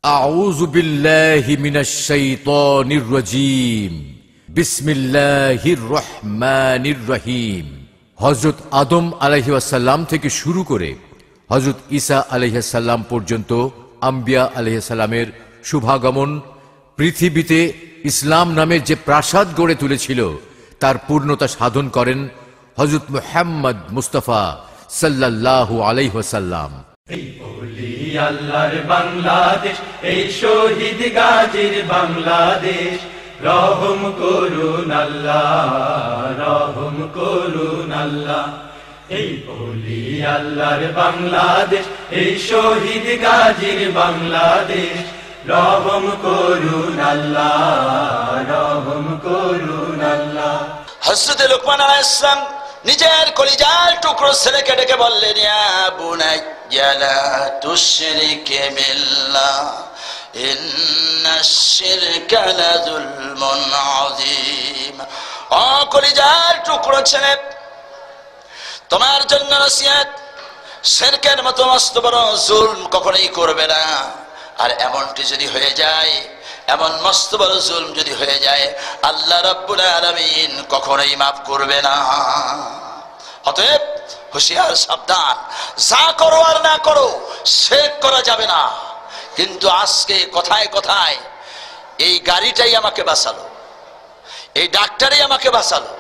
আউযু বিল্লাহি মিনাশ শাইতানির রাজীম। বিসমিল্লাহির রহমানির রহিম। হযরত আদম আলাইহিস সালাম থেকে শুরু করে হযরত ঈসা আলাইহিস সালাম পর্যন্ত আম্বিয়া আলাইহিস সালামের শুভাগমন পৃথিবীতে ইসলাম নামের যে প্রাসাদ গড়ে তুলেছিল তার পূর্ণতা সাধন করেন হযরত মুহাম্মদ মুস্তাফা সাল্লাল্লাহু আলাইহি ওয়াসাল্লাম। এই ওলি আল্লাহর বাংলাদেশ, এই শহীদ গাজীর বাংলাদেশ, রহম করুন আল্লাহ, রহম করুন আল্লাহ। এই ওলি আল্লাহর বাংলাদেশ, এই শহীদ গাজীর বাংলাদেশ, রহম করুন আল্লাহ, রহম করুন আল্লাহ। হযরত লোকমান আলাইহিস সালাম নিজের কলিজার টুকরো ছেলেকে ডেকে বললেন, ইয়া বুনাইয়া লা তুশরিক বিল্লাহ ইন্নাশ শিরকা লাযুলমুন আযীম। ও কলিজার টুকরো ছেলে, তোমার জন্য নসিহত, শিরকের মতো মস্ত বড় জুলম কখনোই করবে না। আর এমনটি যদি হয়ে যায়, এমন মস্ত বড় জুলম যদি হয়ে যায়, আল্লাহ রাব্বুল আলামিন কখনোই মাফ করবে না। অতএব হুঁশিয়ার, সাবধান, যা করো আর না করো শিরক করা যাবে না। কিন্তু আজকে কথায় কথায় এই গাড়িটাই আমাকে বাঁচালো, এই ডাক্তারই আমাকে বাঁচালো,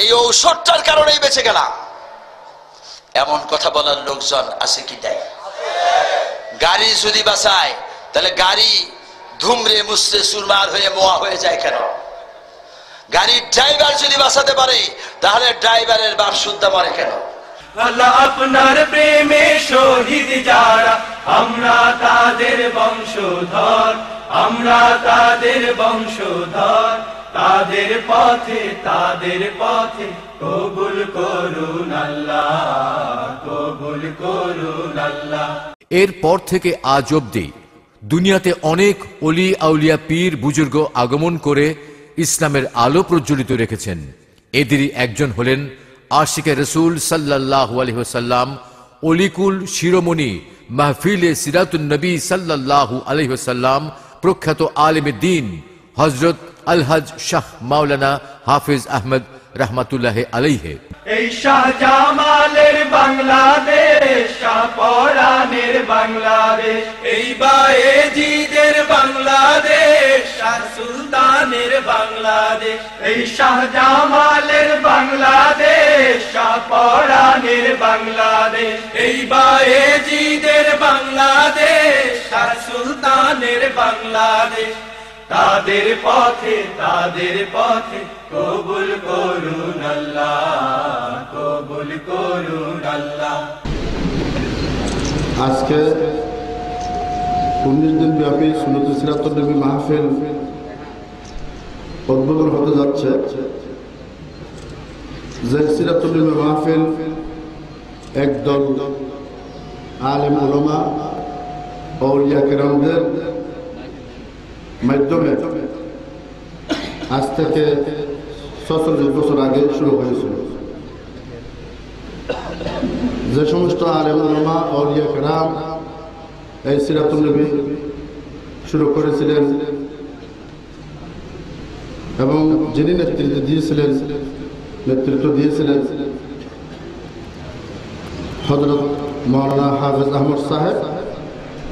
এই ঔষধটার কারণেই বেঁচে গেলাম, এমন কথা বলার লোকজন আছে কি দেয়? গাড়ি যদি বাঁচায় তাহলে গাড়ি ধুমরে মুসরে সুরমার হয়ে মোয়া হয়ে যায় কেন? গাড়ির ড্রাইভার যদি বাঁচাতে পারে তাহলে ড্রাইভারের বাপ শুদ্ধা মরে কেন? আল্লাহ আপনার প্রেমে শহীদ যারা, আমরা তাদের বংশধর, আমরা তাদের বংশধর। তাদের পথে, তাদের পথে কবুল করুন আল্লাহ, কবুল করুন আল্লাহ। এরপর থেকে আজ অবধি দুনিয়াতে অনেক অলি আউলিয়া পীর বুজুর্গ আগমন করে ইসলামের আলো প্রজ্বলিত রেখেছেন। এদেরই একজন হলেন আশিকে রসুল সাল্লাল্লাহু আলাইহি ওয়াসাল্লাম, অলিকুল শিরোমণি মাহফিলে সিরাতুন নবী সাল্লাল্লাহু আলাইহি ওয়াসাল্লাম, প্রখ্যাত আলেম দ্বীন হযরত আলহাজ শাহ মাওলানা হাফিজ আহমদ রহমাতুল্লাহ আলাইহি। এই শাহজামালের বাংলাদেশ, শাহপরানের বাংলাদেশ, এই বায়েজিদের বাংলাদেশ, শাহ সুলতানের বাংলাদেশ। এই শাহজামালের বাংলাদেশ, শাহপরানের বাংলাদেশ, এই বায়েজিদের বাংলাদেশ, শাহ সুলতানের বাংলাদেশ। তাদের পথে, তাদের পথে কবুল করুন আল্লাহ, কবুল করুন আল্লাহ। আজকে 19 দিন ব্যাপী সুন্নত সিরাতুন নবী মাহফিল উদ্বোধন হতে যাচ্ছে। যে সিরাতুন নবী মাহফিল একদল আলেম উলামা আউলিয়া কেরামদের মাধ্যমে আজ থেকে 46 বছর আগে শুরু হয়েছিল। যে সমস্ত আলেম উলামা আউলিয়া কেরাম এই সিরাতুন নবী শুরু করেছিলেন এবং যিনি নেতৃত্ব দিয়েছিলেন হযরত মাওলানা হাফিজ আহমদ সাহেব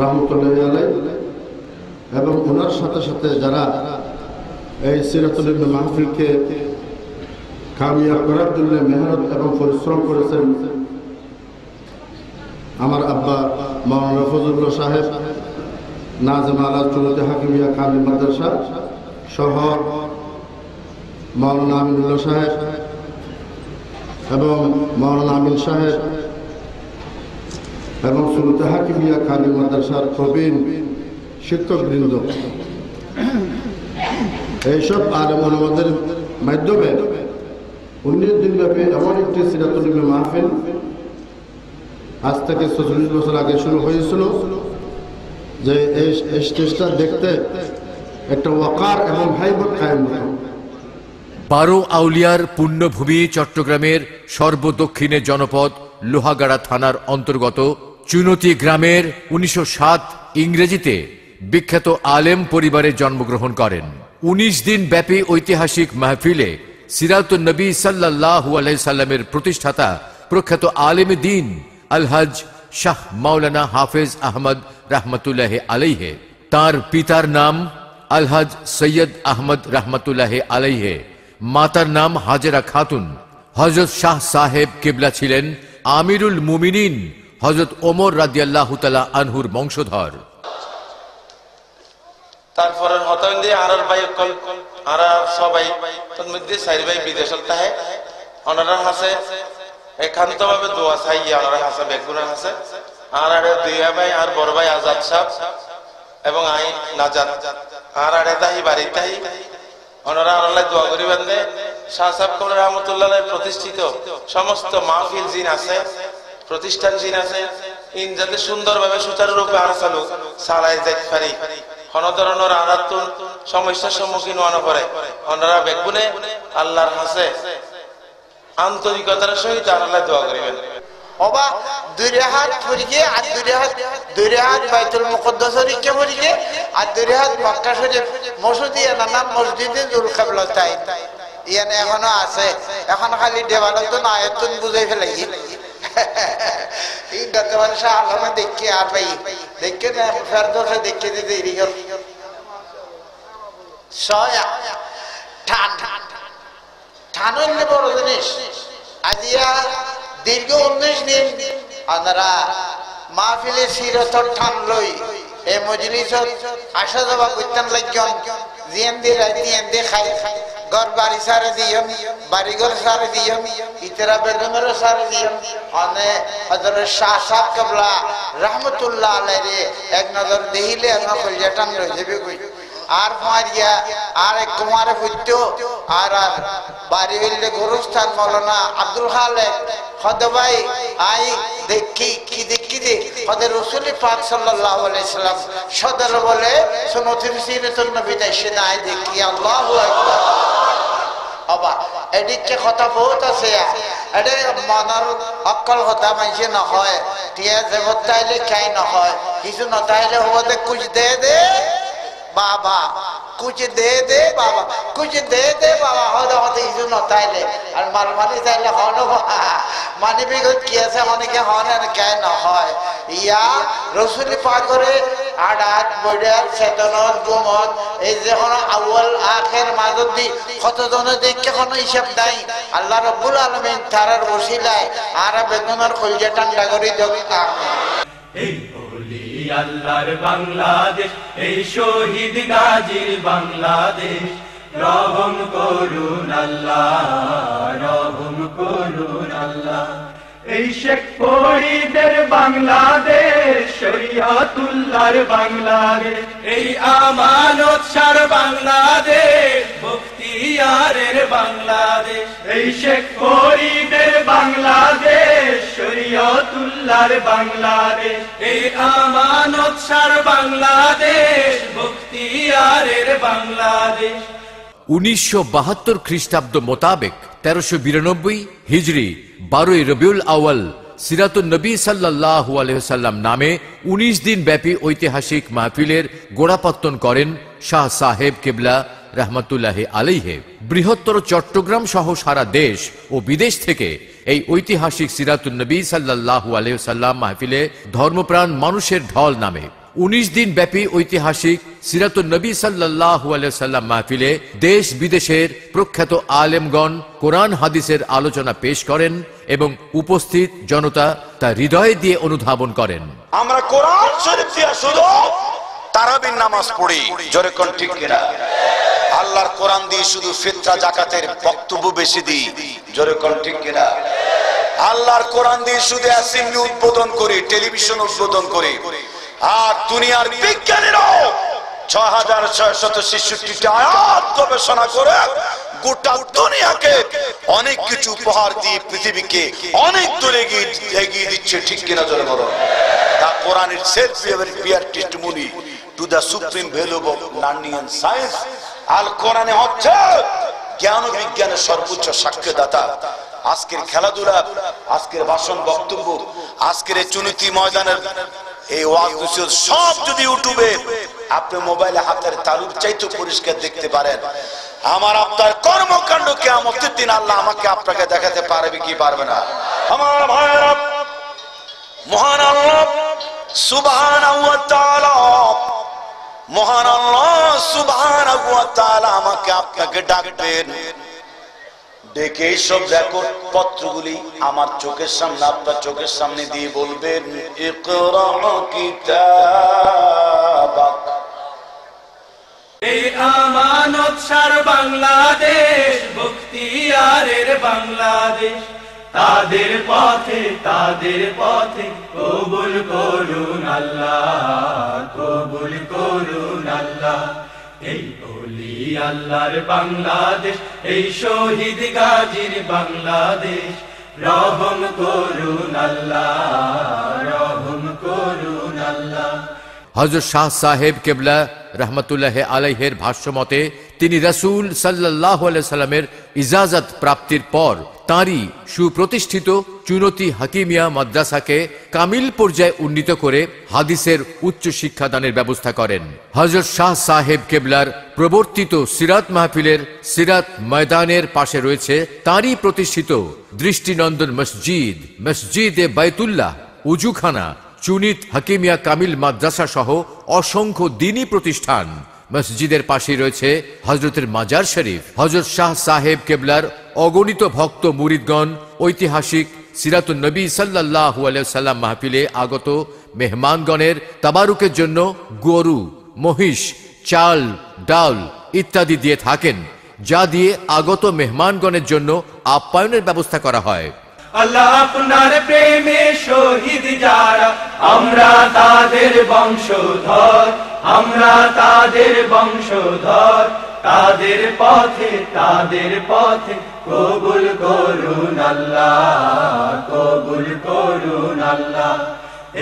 রহমতুল্লাহি আলাইহি, এবং ওনার সাথে সাথে যারা এই সিরাতুন নবী মাহফিলকে কামিয়াব করার জন্য মেহনত এবং পরিশ্রম করেছেন, আমার আব্বা মাওলানা ফজলুল্লাহ সাহেব, নাজেম আলা চৌধুরী হাকিমিয়া কামিল মাদ্রাসা সহ মাওলানা আমিনুল্লাহ সাহেব এবং মাওলানা আমিন সাহেব এবং চৌধুরী হাকিমিয়া কামিল মাদ্রাসার প্রবীণ শিক্ষকবৃন্দ, এইসব আলেম ওলামাদের মাধ্যমে 19 দিন ব্যাপী এমন একটি সিরাতুন নবী মাহফিল আজ থেকে 46 বছর আগে শুরু হয়েছিল, যে এই স্টেজটা দেখতে একটা ওয়াকার এবং হাইবত কায়েম হতো। 12 আউলিয়ার পুণ্যভূমি চট্টগ্রামের সর্বদক্ষিণে জনপদ লোহাগাড়া থানার অন্তর্গত চুনতি গ্রামের 1907 ইংরেজিতে বিখ্যাত আলেম পরিবারে জন্মগ্রহণ করেন। 19 দিন ব্যাপী ঐতিহাসিক মাহফিলে সিরাতুন নবী সাল্লাল্লাহু আলাইহি সাল্লামের প্রতিষ্ঠাতা প্রখ্যাত আলেম দ্বীন আলহাজ শাহ মাওলানা হাফেজ আহমদ রহমতুল্লাহ আলাইহে, তার পিতার নাম আলহাজ সৈয়দ আহমদ রহমতুল্লাহ আলাইহে, মাতার নাম হাজেরা খাতুন। হযরত শাহ সাহেব কিবলা ছিলেন আমিরুল মুমিনিন হযরত ওমর রাদিয়াল্লাহু তাআলা আনহুর বংশধর। তারপরে হতান দিয়ে আরার ভাই কল আরা সবাই তোর মধ্যে চারি ভাই বিদেশত তাহে ওনারা হাসে একান্ত ভাবে দোয়া চাইয়া ওনারা হাসে বেগুনা হাসে আর আরে দুই ভাই আর বড় ভাই আজাদ সাহেব এবং আই নাজাত আর আরে তাহি বাড়ি তাহি ওনারা আল্লাহ দোয়া করিবেন দে শাহ সাহেব কবর রহমতুল্লাহ প্রতিষ্ঠিত সমস্ত মাহফিল জিন আছে, প্রতিষ্ঠান জিন আছে, ইন যাতে সুন্দরভাবে সুচারুরূপে আর চালু চালাই যাইতে পারি, কোন ধরনের আরাতুন সমস্যার সম্মুখীন হওয়া পড়ে ওনারা বেগুনে আল্লাহর হাসে আন্তরিকতার সহিত আল্লাহ দোয়া করিবেন। ওবা দুই হাত ফরিকে আর দুই হাত বাইতুল মুকদ্দাস শরীফকে ফরিকে আর দুই হাত মক্কা শরীফ মসজিদে নাম মসজিদে জুল কিবলাতাইন ইয়ানে এখনো আছে। এখন খালি দেওয়ালতুন আয়াতুন বুঝাই ফেলাই এই গতবার শাহ আলমে দেখি আর ভাই দেখে না ফেরদৌসে দেখে দিতে রিগল সয়া ঠান ঠান হইলে বড় জিনিস। আজিয়া দীর্ঘ 19 দিন আপনারা মাহফিলে সিরতর ঠান লই এই মজলিসত আসা যাওয়া করতেন লাগন জিএম দিয়ে রাইতে এন্দে খাই ঘর বাড়ি সারে দিয়ম বাড়িঘর সারে দিয়ম ইতরা বেগমের সারে দিয়ম অনে হযরত শাহ সাহেব কিবলা রহমতুল্লাহ আলাইহি এক নজর দেখিলে আমরা কলজাটান লই যাবে কই আর ফারিয়া আর এক কুমারে ফুটতো আর বাড়ি হইলে গোরস্থান মৌলানা আব্দুল খালেক হদ ভাই আই দেখি কি দেখি দে হদ রাসূল পাক সাল্লাল্লাহু আলাইহি সাল্লাম সদর বলে সুন্নতুল সিরাতুন নবী তাইছে না দেখি আল্লাহু আকবার। আবা এদিকে কথা বহুত আছে, এটা মনের অকল কথা মাইছে না হয় টিয়া জগৎ তাইলে খাই না হয় কিছু না তাইলে হবতে কুছ দে দে বাবা कुछ दे दे बाबा कुछ दे दे बाबा হদ হতে কিছু না তাইলে আর মাল মানি চাইলে হনো মানি বিগত কি আছে অনেকে হনে কেন না হয় ইয়া রাসূল পাকরে আড়াত বড়াত চেতনত গুমত এই যে হন আউয়াল আখির মাঝদি কতজন দেখে কোন হিসাব নাই আল্লাহ রাব্বুল আলামিন তারার ওসিলায় আর বেগুনের কলজা ঠান্ডা করে দেব। এই ওলি আল্লাহর বাংলাদেশ, এই শহীদ গাজীর বাংলাদেশ, রহম করুন আল্লাহ, রহম করুন আল্লাহ। এই শেখ ফরিদের বাংলাদেশ, শরিয়তুল্লাহর বাংলাদেশ, এই আমানত সার বাংলাদেশ, বখতিয়ারের বাংলাদেশ। এই শেখ ফরিদের বাংলাদেশ, শরিয়তুল্লাহর বাংলাদেশ, এই আমানত সার বাংলাদেশ, বখতিয়ারের বাংলাদেশ। 1972 খ্রিস্টাব্দ মোতাবেক 1392 হিজরি 12 রবিউল আউয়াল সিরাতুন নবী সাল্লাল্লাহু আলাইহি ওয়াসাল্লাম নামে 19 দিন ব্যাপী ঐতিহাসিক মাহফিলের গোড়াপত্তন করেন শাহ সাহেব কিবলা রহমতুল্লাহ আলাইহি। বৃহত্তর চট্টগ্রাম সহ সারা দেশ ও বিদেশ থেকে এই ঐতিহাসিক সিরাতুন নবী সাল্লাল্লাহু আলাইহি ওয়াসাল্লাম মাহফিলে ধর্মপ্রাণ মানুষের ঢল নামে। 19 দিন ব্যাপী ঐতিহাসিক সিরাতুন নবী সাল্লাল্লাহু আলাইহি ওয়াসাল্লাম মাহফিলে দেশ বিদেশের প্রখ্যাত আলেমগণ কোরআন হাদিসের আলোচনা পেশ করেন এবং উপস্থিত জনতা তা হৃদয় দিয়ে অনুধাবন করেন। আমরা কোরআন শরীফ দিয়ে শুধু তারাবির নামাজ পড়ি, জোরে কোন ঠিক কিনা? আল্লাহর কোরআন দিয়ে শুধু ফিতরা যাকাতের বক্তব্য বেশি দিই, জোরে কোন ঠিক কিনা? আল্লাহর কোরআন দিয়ে শুধু অ্যাসেম্বলি উদ্বোধন করি, টেলিভিশন উদ্বোধন করি, আর দুনিয়ার বিজ্ঞানীরাও 6666 আয়াত গবেষণা করে গোটা দুনিয়াকে অনেক কিছু উপহার দিয়ে পৃথিবীকে অনেক দূরে এগিয়ে দিচ্ছে, ঠিক কিনা জোরে বলো? The Quran itself is a clear testimony to the supreme value of learning and science. আল কোরআনে হচ্ছে জ্ঞান ও বিজ্ঞানের সর্বোচ্চ সাক্ষ্যদাতা। আজকের খেলাধুলা, আজকের ভাষণ বক্তব্য, আজকের এই চুনতি ময়দানের এই ওয়াজ সব যদি ইউটিউবে আপনি মোবাইলে হাতের তালুর চাইতে পরিষ্কার দেখতে পারেন। আমার আপনার কর্মকাণ্ড কিয়ামতের দিন আল্লাহ আমাকে আপনাকে দেখাতে পারবে কি পারবে না? আমার ভাইরা, মহান আল্লাহ সুবহানাহু ওয়া তাআলা, মহান আল্লাহ সুবহানাহু ওয়া তাআলা আমাকে আপনাকে ডাকবেন, ডেকে এইসব রেকর্ড পত্রগুলি আমার চোখের সামনে, আপনার চোখের সামনে দিয়ে বলবেন, ইকরা কিতাবাক। এই আমানত সার বাংলাদেশ, বখতিয়ারের বাংলাদেশ, তাদের পথে কবুল করুন আল্লাহ, কবুল করুন আল্লাহ। এই ওলি আল্লাহর বাংলাদেশ, এই শহীদ গাজীর বাংলাদেশ, রহম করুন আল্লাহ, রহম করুন আল্লাহ। হযরত শাহ সাহেব কেবলা রহমতুল্লাহ আলাইহের ভাষ্য মতে তিনি রাসূল সাল্লাল্লাহু আলাইহি সাল্লামের ইজাজত প্রাপ্তির পর তাঁরই সুপ্রতিষ্ঠিত চুনতি হাকিমিয়া মাদ্রাসাকে কামিল পর্যায়ে উন্নীত করে হাদিসের উচ্চ শিক্ষাদানের ব্যবস্থা করেন। হযরত শাহ সাহেব কেবলার প্রবর্তিত সিরাত মাহফিলের সিরাত ময়দানের পাশে রয়েছে তাঁরই প্রতিষ্ঠিত দৃষ্টিনন্দন মসজিদ, মসজিদে বাইতুল্লাহ, উজুখানা, চুনিত হাকিমিয়া কামিল মাদ্রাসা সহ অসংখ্য দ্বীনী প্রতিষ্ঠান। মসজিদের পাশে রয়েছে হযরতের মাজার শরীফ। হযরত শাহ সাহেব কেবলার অগণিত ভক্ত মুরিদগণ ঐতিহাসিক সিরাতুন নবী সাল্লাল্লাহু আলাইহি সাল্লাম মাহফিলে আগত মেহমানগণের তাবারুকের জন্য গরু, মহিষ, চাল, ডাল ইত্যাদি দিয়ে থাকেন, যা দিয়ে আগত মেহমানগণের জন্য আপ্যায়নের ব্যবস্থা করা হয়। আল্লাহ আপনার প্রেমে শহীদ যারা, আমরা তাদের বংশধর, আমরা তাদের বংশধর, তাদের পথে কবুল করুন আল্লাহ, কবুল করুন আল্লাহ।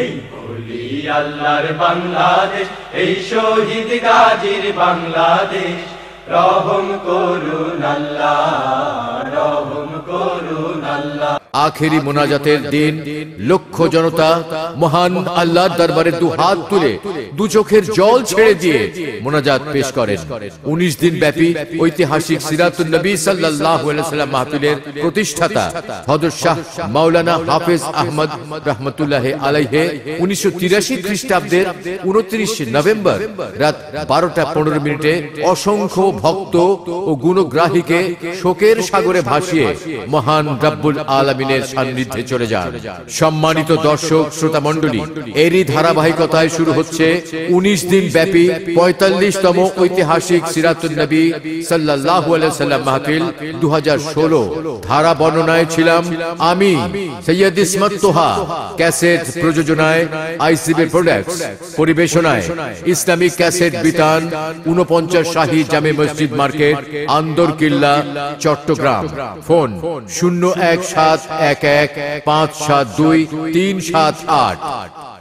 এই ওলি আল্লাহর বাংলাদেশ, এই শহীদ গাজীর বাংলাদেশ, রহম করুন আল্লাহ, রহম করুন আল্লাহ। আখেরি মোনাজাতের দিন লক্ষ জনতা মহান আল্লাহর দরবারে দু হাত তুলে দু চোখের জল ছেড়ে দিয়ে মোনাজাত পেশ করেন। 19 দিন ব্যাপী ঐতিহাসিক সিরাতুন নবী সাল্লাল্লাহু আলাইহি সাল্লাম মাহফিলের প্রতিষ্ঠাতা হযরত শাহ মাওলানা হাফেজ আহমদ রহমতুল্লাহ আলাইহি 1983 খ্রিস্টাব্দের 29 নভেম্বর রাত 12টা 15 মিনিটে অসংখ্য ভক্ত ও গুণগ্রাহীকে শোকের সাগরে ভাসিয়ে মহান রব্বুল আলামিনের সান্নিধ্যে চলে যান। সম্মানিত দর্শক শ্রোতা মণ্ডলী, এরই ধারাবাহিকতায় শুরু হচ্ছে 19 দিন ব্যাপী 45তম ঐতিহাসিক সিরাতুন নবী সাল্লাল্লাহু আলাইহি সাল্লাম মাহফিল 2016। ধারা বর্ণনায় ছিলাম আমি সৈয়দ ইসমাত তোহা, ক্যাসেট প্রযোজনায় আইসিবি প্রোডাক্টস, পরিবেশনায় ইসলামিক ক্যাসেট বিতান 49 শাহী জামে মসজিদ মার্কেট, আন্দরকিল্লা, চট্টগ্রাম। ফোন 01711572378।